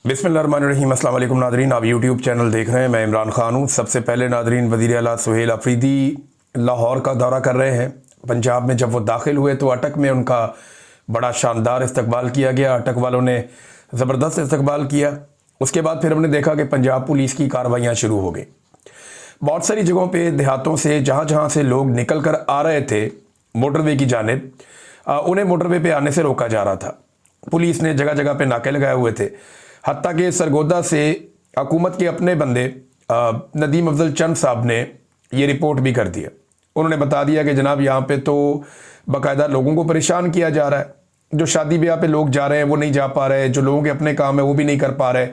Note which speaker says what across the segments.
Speaker 1: बिस्मिल्लाहिर्रहमानिर्रहीम। अस्सलाम वालेकुम नादरीन, आप यूट्यूब चैनल देख रहे हैं। मैं इमरान खान हूँ। सबसे पहले नादरीन, वज़ीर आला सुहेल अफरीदी लाहौर का दौरा कर रहे हैं। पंजाब में जब वो दाखिल हुए तो अटक में उनका बड़ा शानदार इस्तकबाल किया गया। अटक वालों ने ज़बरदस्त इस्तकबाल किया। उसके बाद फिर हमने देखा कि पंजाब पुलिस की कार्रवाइयाँ शुरू हो गई। बहुत सारी जगहों पर देहातों से जहाँ जहाँ से लोग निकल कर आ रहे थे मोटरवे की जानिब, उन्हें मोटरवे पे आने से रोका जा रहा था। पुलिस ने जगह जगह पे नाके लगाए हुए थे। हत्ता कि सरगोदा से हुकूमत के अपने बंदे नदीम अफजल चंद साहब ने ये रिपोर्ट भी कर दिया। उन्होंने बता दिया कि जनाब यहाँ पे तो बाकायदा लोगों को परेशान किया जा रहा है। जो शादी ब्याह पे लोग जा रहे हैं वो नहीं जा पा रहे, जो लोगों के अपने काम है वो भी नहीं कर पा रहे।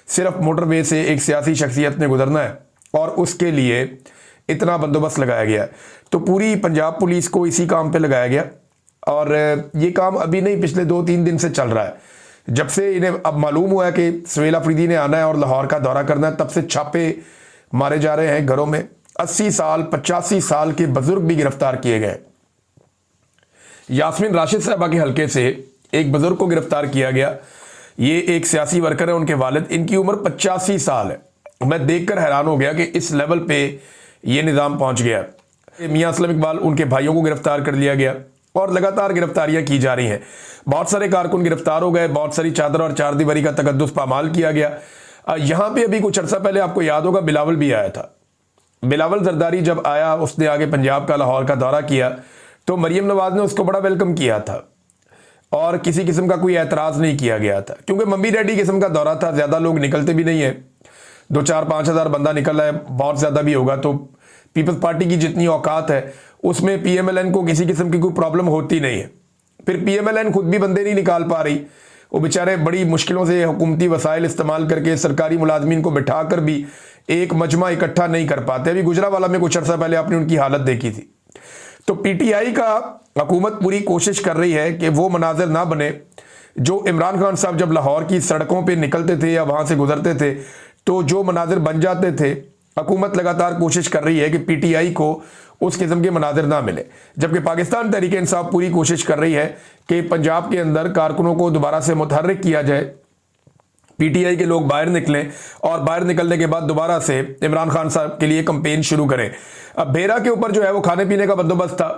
Speaker 1: सिर्फ मोटरवे से एक सियासी शख्सियत ने गुजरना है और उसके लिए इतना बंदोबस्त लगाया गया है। तो पूरी पंजाब पुलिस को इसी काम पे लगाया गया और ये काम अभी नहीं, पिछले 2-3 दिन से चल रहा है। जब से इन्हें अब मालूम हुआ है कि सुहेल अफरीदी ने आना है और लाहौर का दौरा करना है, तब से छापे मारे जा रहे हैं घरों में। 80 साल 85 साल के बुजुर्ग भी गिरफ्तार किए गए। यास्मीन राशिद साहबा के हल्के से एक बुजुर्ग को गिरफ्तार किया गया। ये एक सियासी वर्कर है, उनके वालिद, इनकी उम्र 85 साल है। मैं देखकर हैरान हो गया कि इस लेवल पे ये निज़ाम पहुंच गया। मियां असलम इकबाल, उनके भाइयों को गिरफ्तार कर लिया गया और लगातार गिरफ्तारियां की जा रही हैं। बहुत सारे कारकुन गिरफ्तार हो गए, बहुत सारी चादर और चार दीवारी का तकद्दुस पामाल किया गया। यहां पे अभी कुछ अर्सा पहले आपको याद होगा बिलावल भी आया था। बिलावल जरदारी जब आया, उसने आगे पंजाब का लाहौर का दौरा किया तो मरियम नवाज ने उसको बड़ा वेलकम किया था और किसी किस्म का कोई एतराज़ नहीं किया गया था, क्योंकि मम्मी डैडी किस्म का दौरा था। ज़्यादा लोग निकलते भी नहीं है, 2-4-5 हज़ार बंदा निकल रहा है, बहुत ज़्यादा भी होगा तो पीपल्स पार्टी की जितनी औकात है उसमें पीएमएलएन को किसी किस्म की कोई प्रॉब्लम होती नहीं है। फिर पीएमएलएन खुद भी बंदे नहीं निकाल पा रही, वो बेचारे बड़ी मुश्किलों से हुकूमती वसाइल इस्तेमाल करके सरकारी मुलाजमीन को बिठा कर भी एक मजमा इकट्ठा नहीं कर पाते। अभी गुजरावाला में कुछ अर्सा पहले आपने उनकी हालत देखी थी। तो पीटीआई का हुकूमत पूरी कोशिश कर रही है कि वो मनाजिर ना बने जो इमरान खान साहब जब लाहौर की सड़कों पर निकलते थे या वहाँ से गुजरते थे तो जो मनाजिर बन जाते थे। हुकूमत लगातार कोशिश कर रही है कि पीटीआई को उस किस्म के मनाजिर ना मिले, जबकि पाकिस्तान तहरीक इंसाफ पूरी कोशिश कर रही है कि पंजाब के अंदर कारकुनों को दोबारा से मुतहर्रिक किया जाए, पीटीआई के लोग बाहर निकलें और बाहर निकलने के बाद दोबारा से इमरान खान साहब के लिए कैंपेन शुरू करें। अब भेरा के ऊपर जो है वो खाने पीने का बंदोबस्त था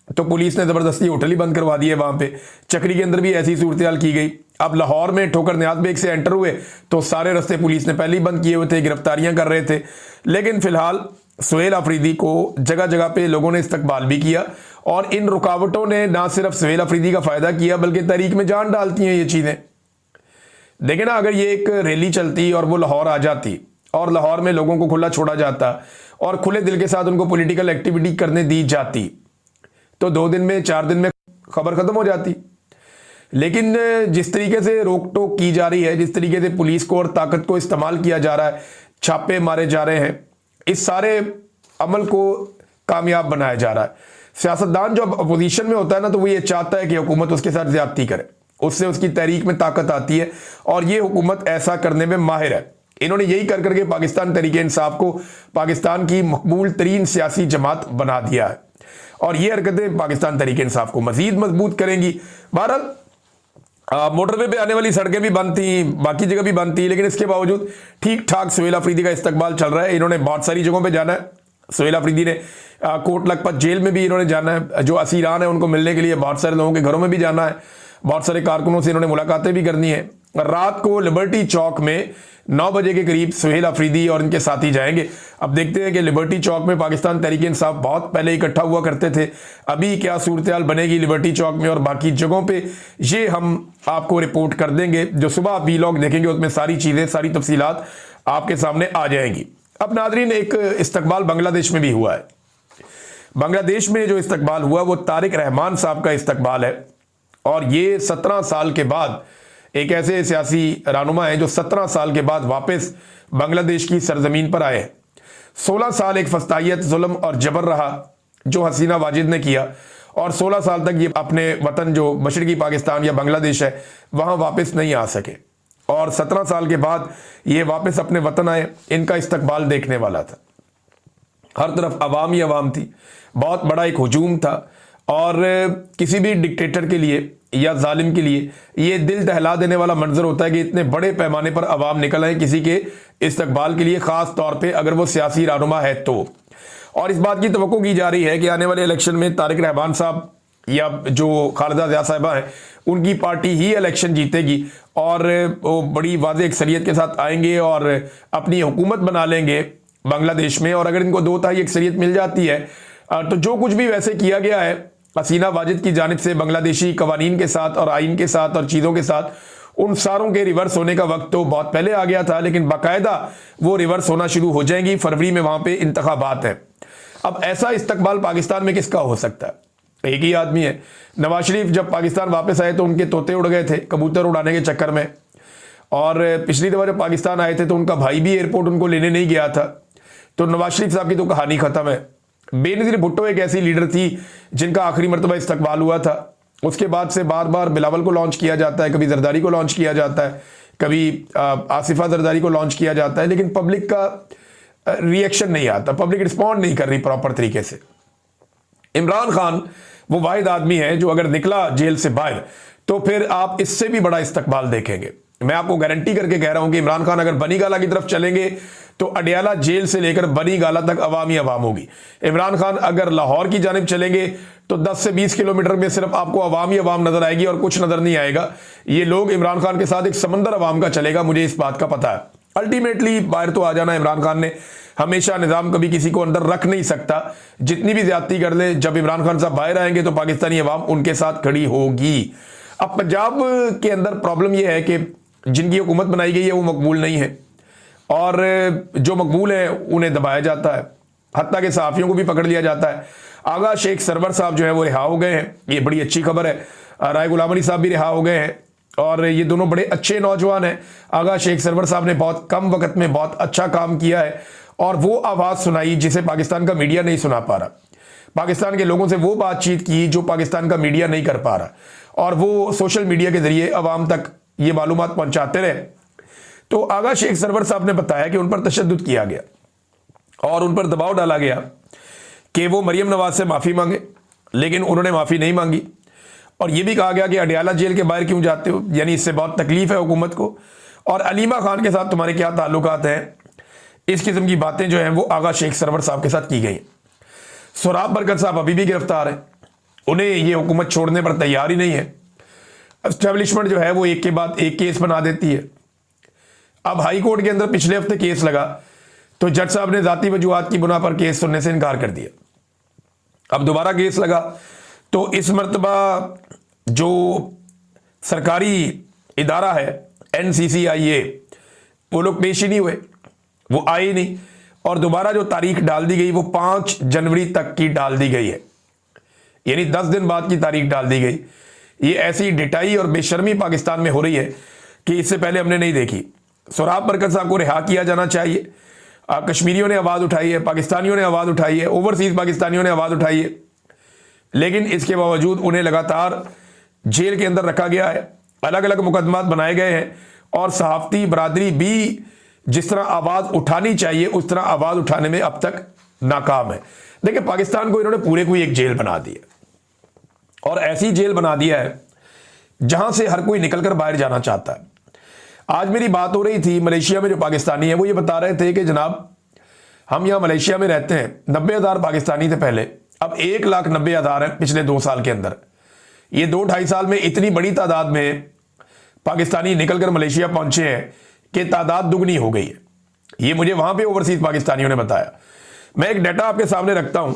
Speaker 1: तो पुलिस ने ज़बरदस्ती होटल ही बंद करवा दिए। वहाँ पे चक्री के अंदर भी ऐसी सूरत हाल की गई। अब लाहौर में ठोकर न्याज बेग से एंटर हुए तो सारे रास्ते पुलिस ने पहले ही बंद किए हुए थे, गिरफ्तारियां कर रहे थे। लेकिन फिलहाल सुहेल अफरीदी को जगह जगह पे लोगों ने इस्तकबाल भी किया और इन रुकावटों ने ना सिर्फ सुहेल अफरीदी का फ़ायदा किया बल्कि तहरीक में जान डालती हैं ये चीज़ें। देखिए ना, अगर ये एक रैली चलती और वो लाहौर आ जाती और लाहौर में लोगों को खुला छोड़ा जाता और खुले दिल के साथ उनको पॉलिटिकल एक्टिविटी करने दी जाती तो 2 दिन में 4 दिन में खबर खत्म हो जाती। लेकिन जिस तरीके से रोक टोक की जा रही है, जिस तरीके से पुलिस को और ताकत को इस्तेमाल किया जा रहा है, छापे मारे जा रहे हैं, इस सारे अमल को कामयाब बनाया जा रहा है। सियासतदान जो अपोजिशन में होता है ना तो वो ये चाहता है कि हुकूमत उसके साथ ज्यादती करे, उससे उसकी तहरीक में ताकत आती है और ये हुकूमत ऐसा करने में माहिर है। इन्होंने यही कर करके पाकिस्तान तहरीक इंसाफ को पाकिस्तान की मकबूल तरीन सियासी जमात बना दिया है और ये हरकतें पाकिस्तान तहरीक इंसाफ को मजीद मजबूत करेंगी। बहरहाल मोटरवे पे आने वाली सड़कें भी बंद थी, बाकी जगह भी बंद थी, लेकिन इसके बावजूद ठीक ठाक सुहेल अफरीदी का इस्तकबाल चल रहा है। इन्होंने बहुत सारी जगहों पे जाना है। सुहेल अफरीदी ने कोट लखपत जेल में भी इन्होंने जाना है, जो असीरान है उनको मिलने के लिए बहुत सारे लोगों के घरों में भी जाना है, बहुत सारे कारकुनों से इन्होंने मुलाकातें भी करनी है। रात को लिबर्टी चौक में 9 बजे के करीब सुहेल अफरीदी और इनके साथी जाएंगे। अब देखते हैं कि लिबर्टी चौक में पाकिस्तान तहरीक इंसाफ बहुत पहले इकट्ठा हुआ करते थे, अभी क्या सूरत हाल बनेगी लिबर्टी चौक में और बाकी जगहों पे, ये हम आपको रिपोर्ट कर देंगे। जो सुबह आप वीलॉग देखेंगे उसमें सारी चीज़ें, सारी तफसीलात आपके सामने आ जाएंगी। अब नादरीन, एक इस्तकबाल बांग्लादेश में भी हुआ है। बांग्लादेश में जो इस्तकबाल हुआ वो तारिक रहमान साहब का इस्तकबाल है और ये 17 साल के बाद एक ऐसे सियासी रहनुमा हैं जो 17 साल के बाद वापस बांग्लादेश की सरजमीन पर आए हैं। 16 साल एक फस्तायत, जुल्म और जबर रहा जो हसीना वाजिद ने किया और 16 साल तक ये अपने वतन जो मशरकी पाकिस्तान या बांग्लादेश है वहाँ वापस नहीं आ सके और 17 साल के बाद ये वापस अपने वतन आए। इनका इस्तकबाल देखने वाला था, हर तरफ अवाम थी, बहुत बड़ा एक हुजूम था और किसी भी डिक्टेटर के लिए या जालिम के लिए ये दिल दहला देने वाला मंजर होता है कि इतने बड़े पैमाने पर अवाम निकल आए किसी के इस्तकबाल के लिए, खास तौर पे अगर वो सियासी रहनुमा है तो। और इस बात की तवक्को की जा रही है कि आने वाले इलेक्शन में तारिक रहमान साहब या जो खालिदा ज़िया साहिबा हैं उनकी पार्टी ही इलेक्शन जीतेगी और वो बड़ी वाज़ेह अक्सरियत के साथ आएंगे और अपनी हुकूमत बना लेंगे बांग्लादेश में। और अगर इनको 2/3 अक्सरियत मिल जाती है तो जो कुछ भी वैसे किया गया है हसीना वाजिद की जानिब से बांग्लादेशी कवानीन के साथ और आइन के साथ और चीज़ों के साथ, उन सारों के रिवर्स होने का वक्त तो बहुत पहले आ गया था, लेकिन बाकायदा वो रिवर्स होना शुरू हो जाएंगी। फरवरी में वहाँ पे इंतखाबात है। अब ऐसा इस्तकबाल पाकिस्तान में किसका हो सकता है? एक ही आदमी है। नवाज शरीफ जब पाकिस्तान वापस आए तो उनके तोते उड़ गए थे कबूतर उड़ाने के चक्कर में, और पिछली दफ़ा जब पाकिस्तान आए थे तो उनका भाई भी एयरपोर्ट उनको लेने नहीं गया था। तो नवाज शरीफ साहब की तो कहानी ख़त्म है। बेनज़ीर भुट्टो एक ऐसी लीडर थी जिनका आखिरी मरतबा इस्तकबाल हुआ था। उसके बाद से बार बार बिलावल को लॉन्च किया जाता है, कभी जरदारी को लॉन्च किया जाता है, कभी आसिफा जरदारी को लॉन्च किया जाता है, लेकिन पब्लिक का रिएक्शन नहीं आता, पब्लिक रिस्पॉन्ड नहीं कर रही प्रॉपर तरीके से। इमरान खान वो वाहिद आदमी है जो अगर निकला जेल से बाहर तो फिर आप इससे भी बड़ा इस्तकबाल देखेंगे। मैं आपको गारंटी करके कह रहा हूं कि इमरान खान अगर बनी गाला की तरफ चलेंगे तो अडियाला जेल से लेकर बनी गाला तक अवाम ही अवाम होगी। इमरान खान अगर लाहौर की जानिब चलेंगे तो 10 से 20 किलोमीटर में सिर्फ आपको अवाम ही अवाम नजर आएगी और कुछ नजर नहीं आएगा। ये लोग इमरान खान के साथ एक समंदर अवाम का चलेगा, मुझे इस बात का पता है। अल्टीमेटली बाहर तो आ जाना इमरान खान ने, हमेशा निज़ाम कभी किसी को अंदर रख नहीं सकता, जितनी भी ज्यादती कर ले। जब इमरान खान साहब बाहर आएंगे तो पाकिस्तानी अवाम उनके साथ खड़ी होगी। अब पंजाब के अंदर प्रॉब्लम यह है कि जिनकी हुकूमत बनाई गई है वो मकबूल नहीं है, और जो मकबूल है उन्हें दबाया जाता है, हत्ता के सहाफ़ियों को भी पकड़ लिया जाता है। आगा शेख सरवर साहब जो है वो रिहा हो गए हैं, ये बड़ी अच्छी खबर है। राय गुलाम अली साहब भी रिहा हो गए हैं और ये दोनों बड़े अच्छे नौजवान हैं। आगा शेख सरवर साहब ने बहुत कम वक्त में बहुत अच्छा काम किया है और वो आवाज़ सुनाई जिसे पाकिस्तान का मीडिया नहीं सुना पा रहा। पाकिस्तान के लोगों से वो बातचीत की जो पाकिस्तान का मीडिया नहीं कर पा रहा, और वो सोशल मीडिया के जरिए अवाम तक ये मालूमात पहुंचाते रहे। तो आगा शेख सरवर साहब ने बताया कि उन पर तशद्दुद किया गया और उन पर दबाव डाला गया कि वो मरियम नवाज से माफ़ी मांगे, लेकिन उन्होंने माफ़ी नहीं मांगी। और ये भी कहा गया कि अडियाला जेल के बाहर क्यों जाते हो, यानी इससे बहुत तकलीफ है हुकूमत को, और अलीमा खान के साथ तुम्हारे क्या ताल्लुकात हैं। इस किस्म की बातें जो हैं वो आगा शेख सरवर साहब के साथ की गई। सोराब बरकत साहब अभी भी गिरफ्तार हैं, उन्हें ये हुकूमत छोड़ने पर तैयार ही नहीं है। एस्टेब्लिशमेंट जो है वो एक के बाद एक केस बना देती है। अब हाई कोर्ट के अंदर पिछले हफ्ते केस लगा तो जज साहब ने जाती वजूहात की बुना पर केस सुनने से इनकार कर दिया। अब दोबारा केस लगा तो इस मरतबा जो सरकारी इदारा है NCCIA, वो लोग पेश ही नहीं हुए, वो आए ही नहीं, और दोबारा जो तारीख डाल दी गई वो 5 जनवरी तक की डाल दी गई है, यानी 10 दिन बाद की तारीख डाल दी गई। ये ऐसी डिटाई और बेशर्मी पाकिस्तान में हो रही है कि इससे पहले हमने नहीं देखी। सोराब बरकत साहब को रिहा किया जाना चाहिए। कश्मीरियों ने आवाज़ उठाई है, पाकिस्तानियों ने आवाज़ उठाई है, ओवरसीज़ पाकिस्तानियों ने आवाज़ उठाई है, लेकिन इसके बावजूद उन्हें लगातार जेल के अंदर रखा गया है, अलग अलग मुकदमात बनाए गए हैं, और सहाफ़ती बरादरी भी जिस तरह आवाज़ उठानी चाहिए उस तरह आवाज़ उठाने में अब तक नाकाम है। देखिए, पाकिस्तान को इन्होंने पूरे को एक जेल बना दी है, और ऐसी जेल बना दिया है जहां से हर कोई निकलकर बाहर जाना चाहता है। आज मेरी बात हो रही थी, मलेशिया में जो पाकिस्तानी है वो ये बता रहे थे कि जनाब हम यहाँ मलेशिया में रहते हैं, 90,000 पाकिस्तानी थे पहले, अब 1,90,000 है पिछले 2 साल के अंदर। ये 2-2.5 साल में इतनी बड़ी तादाद में पाकिस्तानी निकलकर मलेशिया पहुंचे हैं कि तादाद दुगनी हो गई है। ये मुझे वहां पे ओवरसीज पाकिस्तानियों ने बताया। मैं एक डाटा आपके सामने रखता हूं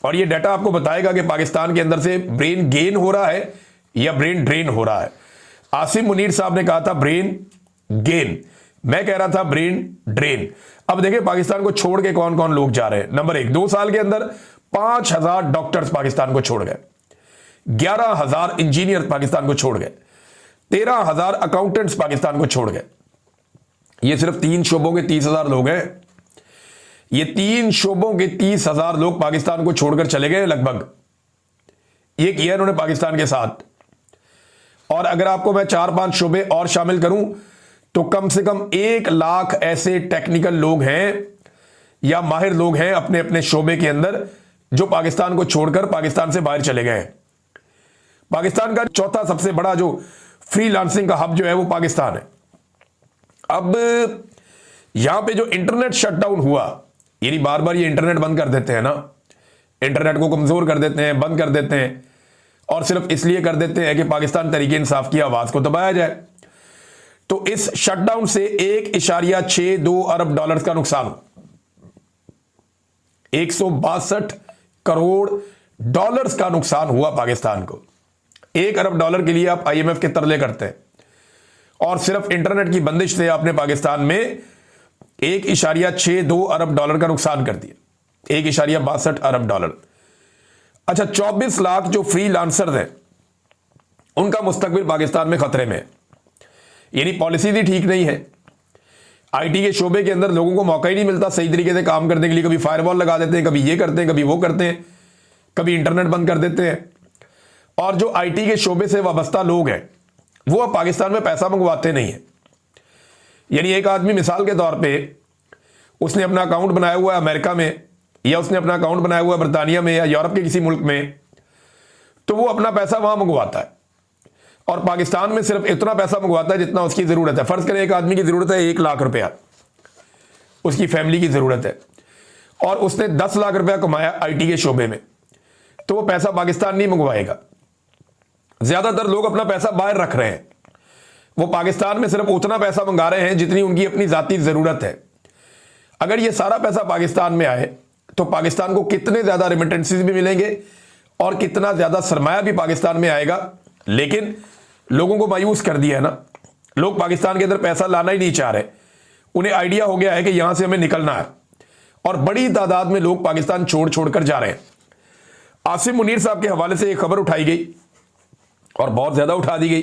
Speaker 1: और ये डाटा आपको बताएगा कि पाकिस्तान के अंदर से ब्रेन गेन हो रहा है या ब्रेन ड्रेन हो रहा है। आसिम मुनीर साहब ने कहा था ब्रेन गेन, मैं कह रहा था ब्रेन ड्रेन। अब देखिए पाकिस्तान को छोड़ के कौन कौन लोग जा रहे हैं। नंबर 1, 2 साल के अंदर 5,000 डॉक्टर्स पाकिस्तान को छोड़ गए, 11,000 इंजीनियर पाकिस्तान को छोड़ गए, 13,000 अकाउंटेंट्स पाकिस्तान को छोड़ गए। ये सिर्फ 3 शोबों के 30,000 लोग हैं। ये 3 शोबों के 30,000 लोग पाकिस्तान को छोड़कर चले गए लगभग। ये किया इन्होंने पाकिस्तान के साथ। और अगर आपको मैं 4-5 शोबे और शामिल करूं तो कम से कम 1 लाख ऐसे टेक्निकल लोग हैं या माहिर लोग हैं अपने अपने शोबे के अंदर जो पाकिस्तान को छोड़कर पाकिस्तान से बाहर चले गए हैं। पाकिस्तान का चौथा सबसे बड़ा जो फ्रीलांसिंग का हब जो है वो पाकिस्तान है। अब यहां पे जो इंटरनेट शटडाउन हुआ, यानी बार बार ये इंटरनेट बंद कर देते हैं ना, इंटरनेट को कमजोर कर देते हैं, बंद कर देते हैं, और सिर्फ इसलिए कर देते हैं कि पाकिस्तान तहरीक इंसाफ की आवाज को दबाया जाए। तो इस शटडाउन से 1.62 अरब डॉलर का नुकसान हुआ। 162 करोड़ डॉलर्स का नुकसान हुआ पाकिस्तान को। 1 अरब डॉलर के लिए आप IMF के तरले करते हैं, और सिर्फ इंटरनेट की बंदिश से आपने पाकिस्तान में 1.62 अरब डॉलर का नुकसान कर दिया। 1.62 अरब डॉलर। अच्छा, 24 लाख जो फ्रीलांसर्स हैं उनका मुस्तकबिल पाकिस्तान में खतरे में है, यानी पॉलिसी भी ठीक नहीं है। IT के शोबे के अंदर लोगों को मौका ही नहीं मिलता सही तरीके से काम करने के लिए। कभी फायरवॉल लगा देते हैं, कभी ये करते हैं, कभी वो करते हैं, कभी इंटरनेट बंद कर देते हैं। और जो IT के शोबे से वाबस्ता लोग हैं वो अब पाकिस्तान में पैसा मंगवाते नहीं है। यानी एक आदमी मिसाल के तौर पे उसने अपना अकाउंट बनाया हुआ है अमेरिका में, या उसने अपना अकाउंट बनाया हुआ है बरतानिया में या यूरोप के किसी मुल्क में, तो वो अपना पैसा वहां मंगवाता है और पाकिस्तान में सिर्फ इतना पैसा मंगवाता है जितना उसकी जरूरत है। फर्ज करें एक आदमी की जरूरत है 1 लाख रुपया, उसकी फैमिली की जरूरत है, और उसने 10 लाख रुपया कमाया IT के शोबे में, तो वो पैसा पाकिस्तान नहीं मंगवाएगा। ज्यादातर लोग अपना पैसा बाहर रख रहे हैं, वो पाकिस्तान में सिर्फ उतना पैसा मंगा रहे हैं जितनी उनकी अपनी जाती जरूरत है। अगर ये सारा पैसा पाकिस्तान में आए तो पाकिस्तान को कितने ज्यादा रेमिटेंसेस भी मिलेंगे और कितना ज्यादा सरमाया भी पाकिस्तान में आएगा। लेकिन लोगों को मायूस कर दिया है ना, लोग पाकिस्तान के अंदर पैसा लाना ही नहीं चाह रहे। उन्हें आइडिया हो गया है कि यहां से हमें निकलना है, और बड़ी तादाद में लोग पाकिस्तान छोड़ छोड़कर जा रहे हैं। आसिम मुनीर साहब के हवाले से एक खबर उठाई गई और बहुत ज्यादा उठा दी गई।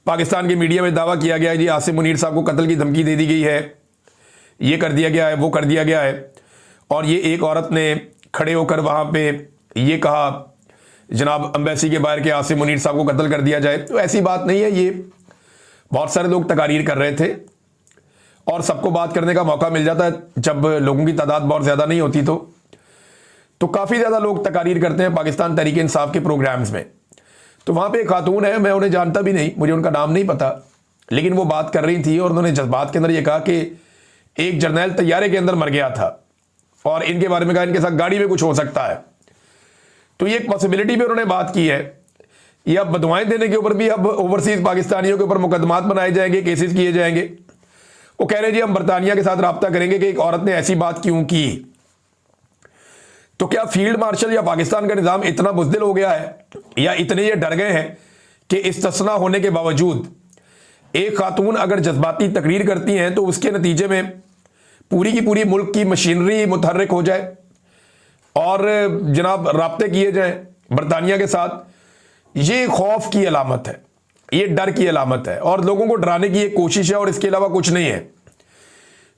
Speaker 1: पाकिस्तान के मीडिया में दावा किया गया है जी आसिम मुनीर साहब को कत्ल की धमकी दे दी गई है, ये कर दिया गया है, वो कर दिया गया है। और ये एक औरत ने खड़े होकर वहां पे ये कहा जनाब एम्बेसी के बाहर के आसिम मुनीर साहब को कत्ल कर दिया जाए। तो ऐसी बात नहीं है, ये बहुत सारे लोग तकारीर कर रहे थे, और सबको बात करने का मौका मिल जाता है जब लोगों की तादाद बहुत ज्यादा नहीं होती। तो काफी ज्यादा लोग तकारीर करते हैं पाकिस्तान तहरीक इंसाफ के प्रोग्राम्स में। तो वहां पे एक खातून है, मैं उन्हें जानता भी नहीं, मुझे उनका नाम नहीं पता, लेकिन वो बात कर रही थी और उन्होंने जज्बात के अंदर ये कहा कि एक जर्नैल तैयारे के अंदर मर गया था, और इनके बारे में कहा इनके साथ गाड़ी में कुछ हो सकता है। तो ये एक पॉसिबिलिटी भी उन्होंने बात की है। ये अब बदवाएं देने के ऊपर भी अब ओवरसीज पाकिस्तानियों के ऊपर मुकदमात बनाए जाएंगे, केसेस किए जाएंगे। वो कह रहे जी हम बरतानिया के साथ रब्ता करेंगे कि एक औरत ने ऐसी बात क्यों की। तो क्या फील्ड मार्शल या पाकिस्तान का निजाम इतना बुज़दिल हो गया है, या इतने ये डर गए हैं कि इस्तिस्ना होने के बावजूद एक खातून अगर जज्बाती तकरीर करती हैं तो उसके नतीजे में पूरी की पूरी मुल्क की मशीनरी मुतहर्रिक हो जाए और जनाब राब्ते किए जाएं बरतानिया के साथ। ये खौफ की अलामत है, ये डर की अलामत है, और लोगों को डराने की एक कोशिश है, और इसके अलावा कुछ नहीं है।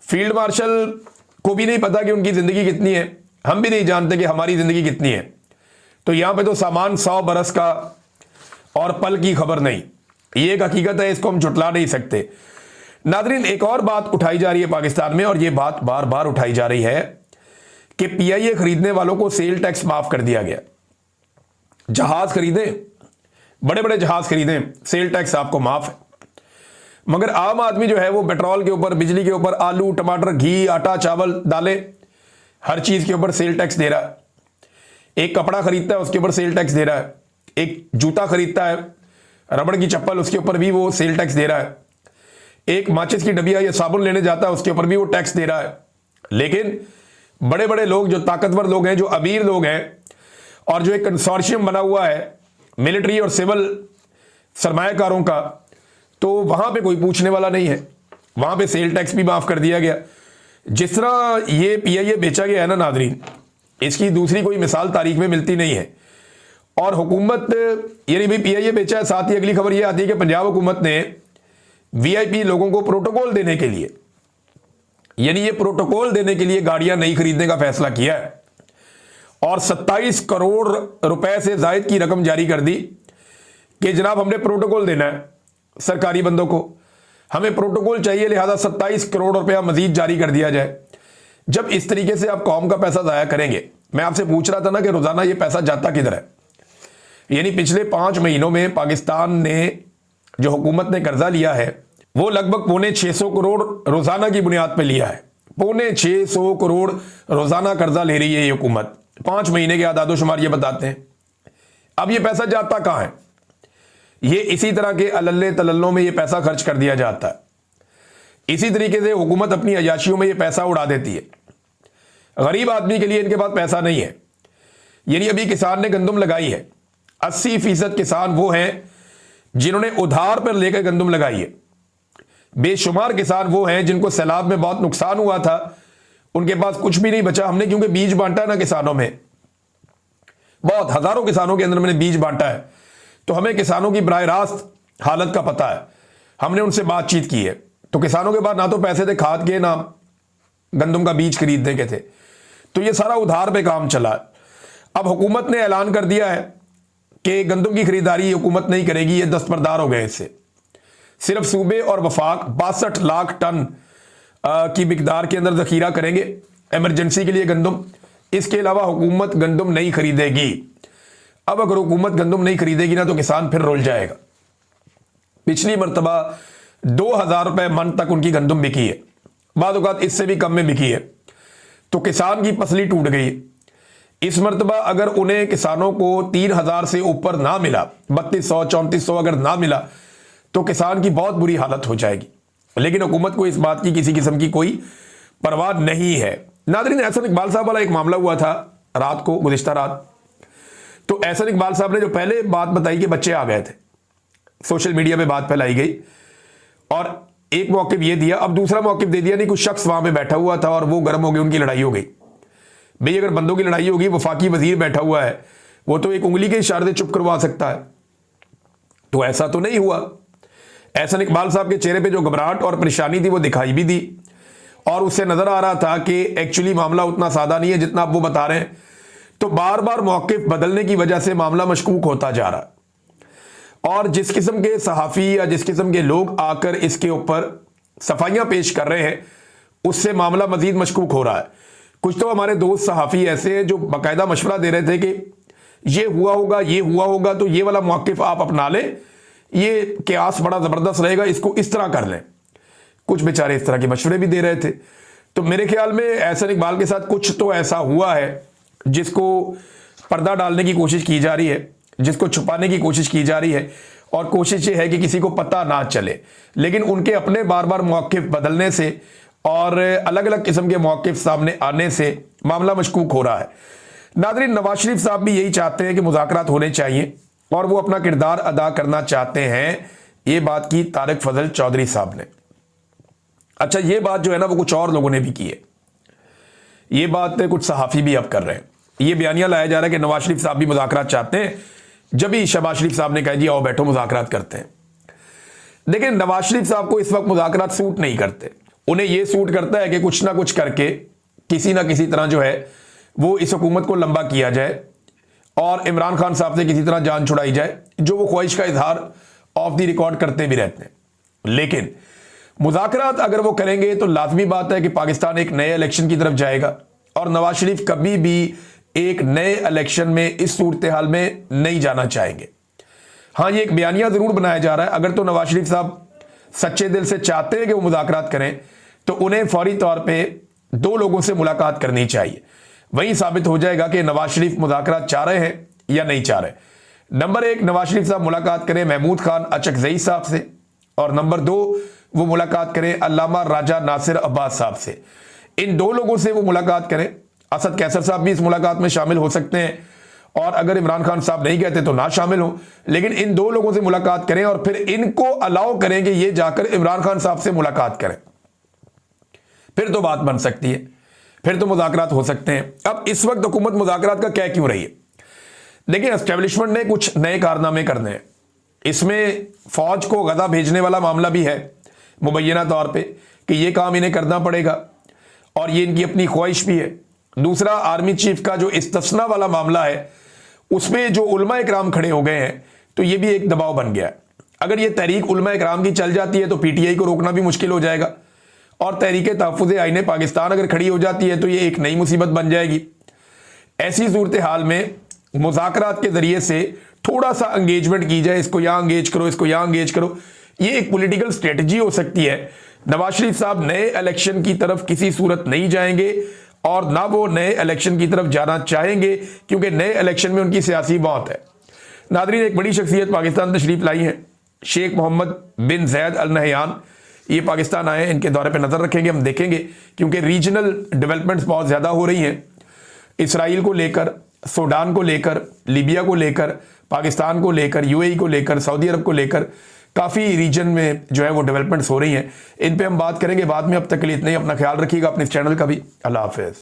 Speaker 1: फील्ड मार्शल को भी नहीं पता कि उनकी जिंदगी कितनी है, हम भी नहीं जानते कि हमारी जिंदगी कितनी है। तो यहां पे तो सामान 100 बरस का और पल की खबर नहीं, ये एक हकीकत है, इसको हम झुटला नहीं सकते। नादरीन, एक और बात उठाई जा रही है पाकिस्तान में, और ये बात बार बार उठाई जा रही है कि PIA खरीदने वालों को सेल टैक्स माफ कर दिया गया। जहाज खरीदें, बड़े बड़े जहाज खरीदें, सेल टैक्स आपको माफ है, मगर आम आदमी जो है वो पेट्रोल के ऊपर, बिजली के ऊपर, आलू, टमाटर, घी, आटा, चावल, दालें, हर चीज के ऊपर सेल टैक्स दे रहा है। एक कपड़ा खरीदता है उसके ऊपर सेल टैक्स दे रहा है, एक जूता खरीदता है, रबड़ की चप्पल, उसके ऊपर भी वो सेल टैक्स दे रहा है, एक माचिस की डबिया या साबुन लेने जाता है उसके ऊपर भी वो टैक्स दे रहा है। लेकिन बड़े बड़े लोग, जो ताकतवर लोग हैं, जो अमीर लोग हैं, और जो एक कंसोर्शियम बना हुआ है मिलिट्री और सिविल सरमायाकारों का, तो वहां पे कोई पूछने वाला नहीं है, वहां पे सेल टैक्स भी माफ कर दिया गया। जिस तरह ये PIA बेचा गया है ना नादरीन, इसकी दूसरी कोई मिसाल तारीख में मिलती नहीं है। और हुकूमत, यानी भाई PIA बेचा है, साथ ही अगली खबर ये आती है कि पंजाब हुकूमत ने VIP लोगों को प्रोटोकॉल देने के लिए, यानी ये प्रोटोकॉल देने के लिए गाड़ियां नहीं खरीदने का फैसला किया है, और 27 करोड़ रुपए से जायद की रकम जारी कर दी कि जनाब हमने प्रोटोकॉल देना है सरकारी बंदों को, हमें प्रोटोकॉल चाहिए, लिहाजा 27 करोड़ रुपया मजीद जारी कर दिया जाए। जब इस तरीके से आप कौम का पैसा जाया करेंगे, मैं आपसे पूछ रहा था ना कि रोजाना ये पैसा जाता किधर है। यानी पिछले 5 महीनों में पाकिस्तान ने जो हुकूमत ने कर्जा लिया है वो लगभग 650 करोड़ रोजाना की बुनियाद पे लिया है। 650 करोड़ रोजाना कर्जा ले रही है ये हुकूमत। 5 महीने के आदादोशुमार ये बताते हैं। अब ये पैसा जाता कहां है? ये इसी तरह के अल्ले तलल्लों में ये पैसा खर्च कर दिया जाता है। इसी तरीके से हुकूमत अपनी अयाशियों में ये पैसा उड़ा देती है। गरीब आदमी के लिए इनके पास पैसा नहीं है। यानी अभी किसान ने गंदम लगाई है, 80% किसान वो हैं जिन्होंने उधार पर लेकर गंदम लगाई है। बेशुमार किसान वो हैं जिनको सैलाब में बहुत नुकसान हुआ था, उनके पास कुछ भी नहीं बचा। हमने क्योंकि बीज बांटा ना किसानों में, बहुत हजारों किसानों के अंदर मैंने बीज बांटा है, तो हमें किसानों की बराह रास्त हालत का पता है। हमने उनसे बातचीत की है, तो किसानों के पास ना तो पैसे थे खाद के, ना गंदम का बीज खरीदने के थे, तो ये सारा उधार पे काम चला। अब हुकूमत ने ऐलान कर दिया है कि गंदम की खरीदारी हुकूमत नहीं करेगी, ये दस्तबरदार हो गए इससे। सिर्फ सूबे और वफाक 62 लाख टन की मिकदार के अंदर जखीरा करेंगे इमरजेंसी के लिए गंदम। इसके अलावा हुकूमत गंदम नहीं खरीदेगी। अब अगर हुकूमत गंदम नहीं खरीदेगी ना तो किसान फिर रुल जाएगा। पिछली मरतबा 2000 रुपए मन तक उनकी गंदम बिकी है, बाद औक़ात इससे भी कम में बिकी है, तो किसान की पसली टूट गई है। इस मरतबा अगर उन्हें किसानों को 3000 से ऊपर ना मिला, 3200 3400 अगर ना मिला, तो किसान की बहुत बुरी हालत हो जाएगी। लेकिन हुकूमत को इस बात की किसी किस्म की कोई परवाह नहीं है। नादरीन, एहसन इकबाल साहब वाला एक मामला हुआ था रात को, गुज़िश्ता रात। तो एहसन इकबाल साहब ने जो पहले बात बताई कि बच्चे आ गए थे, सोशल मीडिया पे बात फैलाई गई और एक मौक़िफ़ ये दिया, अब दूसरा मौक़िफ़ दे दिया नहीं, कुछ शख्स वहां पे बैठा हुआ था और वो गर्म हो गए, उनकी लड़ाई हो गई। भाई अगर बंदों की लड़ाई होगी, वफाकी वजीर बैठा हुआ है, वो तो एक उंगली के इशारे से चुप करवा सकता है, तो ऐसा तो नहीं हुआ। एहसन इकबाल साहब के चेहरे पे जो घबराहट और परेशानी थी वो दिखाई भी दी, और उससे नजर आ रहा था कि एक्चुअली मामला उतना सादा नहीं है जितना आप वो बता रहे हैं। तो बार बार मौक़िफ़ बदलने की वजह से मामला मशकूक होता जा रहा है, और जिस किस्म के सहाफ़ी या जिस किस्म के लोग आकर इसके ऊपर सफाइयां पेश कर रहे हैं, उससे मामला मजीद मशकूक हो रहा है। कुछ तो हमारे दोस्त सहाफ़ी ऐसे हैं जो बाकायदा मशवरा दे रहे थे कि ये हुआ होगा, ये हुआ होगा, तो ये वाला मौक़िफ़ आप अपना लें, ये क्यास बड़ा ज़बरदस्त रहेगा, इसको इस तरह कर लें। कुछ बेचारे इस तरह के मशवरे भी दे रहे थे। तो मेरे ख्याल में एहसन इकबाल के साथ कुछ तो ऐसा हुआ है जिसको पर्दा डालने की कोशिश की जा रही है, जिसको छुपाने की कोशिश की जा रही है, और कोशिश ये है कि किसी को पता ना चले। लेकिन उनके अपने बार बार मौक़िफ़ बदलने से और अलग अलग किस्म के मौक़िफ़ सामने आने से मामला मशकूक हो रहा है। नाज़रीन, नवाज शरीफ साहब भी यही चाहते हैं कि मुज़ाकरात होने चाहिए और वो अपना किरदार अदा करना चाहते हैं। ये बात की तारिक फजल चौधरी साहब ने। अच्छा, ये बात जो है ना वो कुछ और लोगों ने भी की है। ये बात कुछ सहाफ़ी भी अब कर रहे हैं। ये बयानिया लाया जा रहा है कि नवाज शरीफ साहब भी मुज़ाकरात चाहते हैं, जब ही शहबाज शरीफ साहब ने कहा जी आओ बैठो मुज़ाकरात करते हैं। देखिए, नवाज शरीफ साहब को इस वक्त मुज़ाकरात सूट नहीं करते। उन्हें यह सूट करता है कि कुछ ना कुछ करके किसी ना किसी तरह जो है वो इस हुकूमत को लंबा किया जाए और इमरान खान साहब से किसी तरह जान छुड़ाई जाए, जो वो ख्वाहिश का इजहार ऑफ द रिकॉर्ड करते भी रहते हैं। लेकिन मुज़ाकरात अगर वो करेंगे तो लाजमी बात है कि पाकिस्तान एक नए इलेक्शन की तरफ जाएगा, और नवाज शरीफ कभी भी एक नए इलेक्शन में इस सूरत हाल में नहीं जाना चाहेंगे। हाँ, ये एक बयानिया जरूर बनाया जा रहा है। अगर तो नवाज शरीफ साहब सच्चे दिल से चाहते हैं कि वो मुज़ाकरात करें, तो उन्हें फौरी तौर पे 2 लोगों से मुलाकात करनी चाहिए। वही साबित हो जाएगा कि नवाज शरीफ मुज़ाकरात चाह रहे हैं या नहीं चाह रहे। नंबर 1, नवाज शरीफ साहब मुलाकात करें महमूद खान अचकज़ई साहब से, और नंबर 2 वो मुलाकात करें अल्लामा राजा नासिर अब्बास साहब से। इन 2 लोगों से वो मुलाकात करें। असद कैसर साहब भी इस मुलाकात में शामिल हो सकते हैं, और अगर इमरान खान साहब नहीं कहते तो ना शामिल हो, लेकिन इन 2 लोगों से मुलाकात करें और फिर इनको अलाउ करें कि ये जाकर इमरान खान साहब से मुलाकात करें। फिर तो बात बन सकती है, फिर तो मुज़ाकरात हो सकते हैं। अब इस वक्त हुकूमत मुज़ाकरात का क्या क्यों रही है? देखिए, एस्टेब्लिशमेंट ने कुछ नए कारनामे करने हैं। इसमें फौज को गजा भेजने वाला मामला भी है मुबैना तौर पे कि ये काम इन्हें करना पड़ेगा, और ये इनकी अपनी ख्वाहिश भी है। दूसरा, आर्मी चीफ का जो इस्तिस्ना वाला मामला है, उसमें जो उलमा इकराम खड़े हो गए हैं, तो ये भी एक दबाव बन गया है। अगर ये तहरीक उलमा इकराम की चल जाती है तो पीटीआई को रोकना भी मुश्किल हो जाएगा, और तहरीक तहफ़्फ़ुज़ आईन पाकिस्तान अगर खड़ी हो जाती है तो ये एक नई मुसीबत बन जाएगी। ऐसी सूरत हाल में मुज़ाकरात के जरिए से थोड़ा सा एंगेजमेंट की जाए, इसको यहाँ एंगेज करो, इसको यहाँ एंगेज करो, ये एक पॉलिटिकल स्ट्रेटजी हो सकती है। नवाज शरीफ साहब नए इलेक्शन की तरफ किसी सूरत नहीं जाएंगे और ना वो नए इलेक्शन की तरफ जाना चाहेंगे, क्योंकि नए इलेक्शन में उनकी सियासी मौत है। नादरीन, एक बड़ी शख्सियत पाकिस्तान तशरीफ लाई है, शेख मोहम्मद बिन जैद अल नहयान। ये पाकिस्तान आए, इनके दौरे पर नज़र रखेंगे, हम देखेंगे, क्योंकि रीजनल डेवलपमेंट्स बहुत ज़्यादा हो रही हैं, इसराइल को लेकर, सूडान को लेकर, लीबिया को लेकर, पाकिस्तान को लेकर, यूएई को लेकर, सऊदी अरब को लेकर, काफ़ी रीजन में जो है वो डेवलपमेंट्स हो रही हैं। इन पे हम बात करेंगे बाद में। अब तक के लिए इतना ही। अपना ख्याल रखिएगा, अपने इस चैनल का भी। अल्लाह हाफिज़।